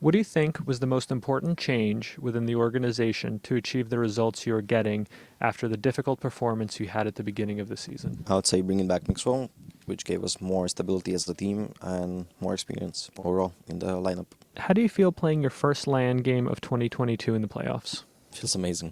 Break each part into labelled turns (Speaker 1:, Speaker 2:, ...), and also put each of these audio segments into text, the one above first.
Speaker 1: What do you think was the most important change within the organization to achieve the results you are getting after the difficult performance you had at the beginning of the season?
Speaker 2: I would say bringing back Mixwell, which gave us more stability as a team and more experience overall in the lineup.
Speaker 1: How do you feel playing your first LAN game of 2022 in the playoffs?
Speaker 2: Feels amazing.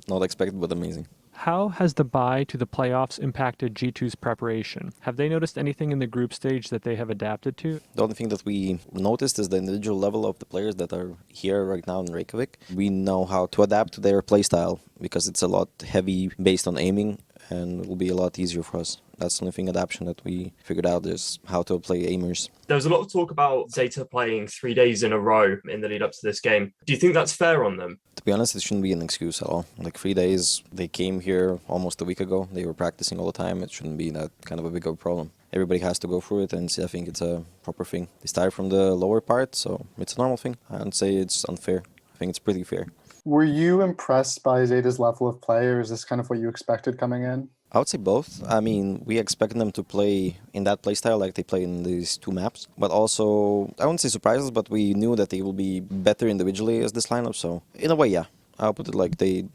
Speaker 2: Not expected, but amazing.
Speaker 1: How has the bye to the playoffs impacted G2's preparation? Have they noticed anything in the group stage that they have adapted to?
Speaker 2: The only thing that we noticed is the individual level of the players that are here right now in Reykjavik. We know how to adapt to their playstyle because it's a lot heavy based on aiming and it will be a lot easier for us. That's the only thing adaptation that we figured out is how to play aimers.
Speaker 3: There was a lot of talk about Zeta playing 3 days in a row in the lead up to this game. Do you think that's fair on them?
Speaker 2: To be honest, it shouldn't be an excuse at all. Like 3 days, they came here almost a week ago. They were practicing all the time. It shouldn't be that kind of a big of a problem. Everybody has to go through it, and I think it's a proper thing. They started from the lower part, so it's a normal thing. I don't say it's unfair. I think it's pretty fair.
Speaker 4: Were you impressed by Zeta's level of play, or is this kind of what you expected coming in?
Speaker 2: I would say both. I mean, we expected them to play in that playstyle like they play in these two maps. But also, I wouldn't say surprises, but we knew that they will be better individually as this lineup. So, in a way, yeah. I'll put it like they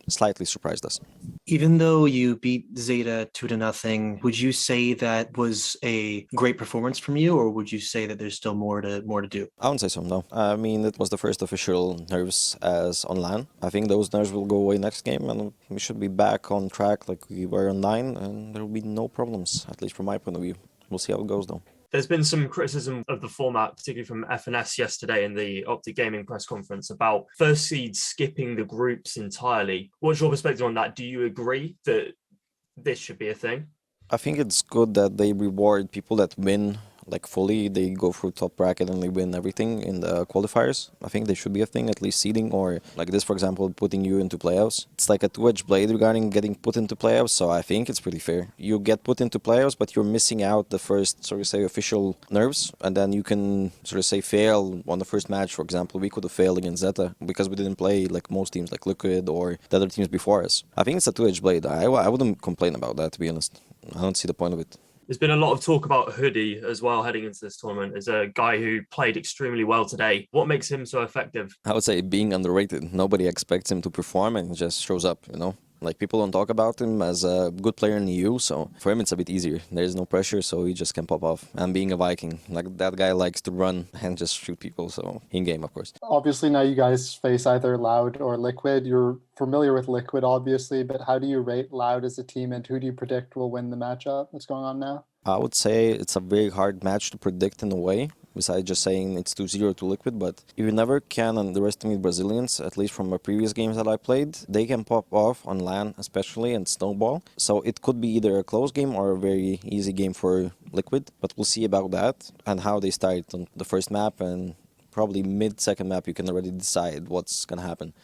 Speaker 2: slightly surprised us.
Speaker 5: Even though you beat Zeta 2-0, would you say that was a great performance from you, or would you say that there's still more to do?
Speaker 2: I wouldn't say so, no. I mean, it was the first official nerves as on LAN. I think those nerves will go away next game, and we should be back on track like we were on 9, and there will be no problems, at least from my point of view. We'll see how it goes, though.
Speaker 3: There's been some criticism of the format, particularly from FNS yesterday in the Optic Gaming press conference, about first seeds skipping the groups entirely. What's your perspective on that? Do you agree that this should be a thing?
Speaker 2: I think it's good that they reward people that win like fully. They go through top bracket and they win everything in the qualifiers. I think they should be a thing, at least seeding, or like this, for example, putting you into playoffs. It's like a two-edged blade regarding getting put into playoffs, so I think it's pretty fair. You get put into playoffs, but you're missing out the first, sort of say, official nerves, and then you can sort of say fail on the first match. For example, we could have failed against Zeta because we didn't play like most teams, like Liquid or the other teams before us. I think it's a two-edged blade. I wouldn't complain about that, to be honest. I don't see the point of it.
Speaker 3: There's been a lot of talk about Hoodie as well heading into this tournament as a guy who played extremely well today. What makes him so effective?
Speaker 2: I would say being underrated. Nobody expects him to perform and he just shows up, you know? Like, people don't talk about him as a good player in the EU, so for him it's a bit easier. There's no pressure, so he just can pop off. And being a Viking, like, that guy likes to run and just shoot people, so in-game, of course.
Speaker 4: Obviously, now you guys face either Loud or Liquid. You're familiar with Liquid, obviously, but how do you rate Loud as a team, and who do you predict will win the matchup that's going on now?
Speaker 2: I would say it's a very hard match to predict in a way, besides just saying it's 2-0 to Liquid, but you never can underestimate Brazilians, at least from the previous games that I played. They can pop off on LAN especially and snowball, so it could be either a close game or a very easy game for Liquid, but we'll see about that and how they start on the first map, and probably mid-second map you can already decide what's going to happen.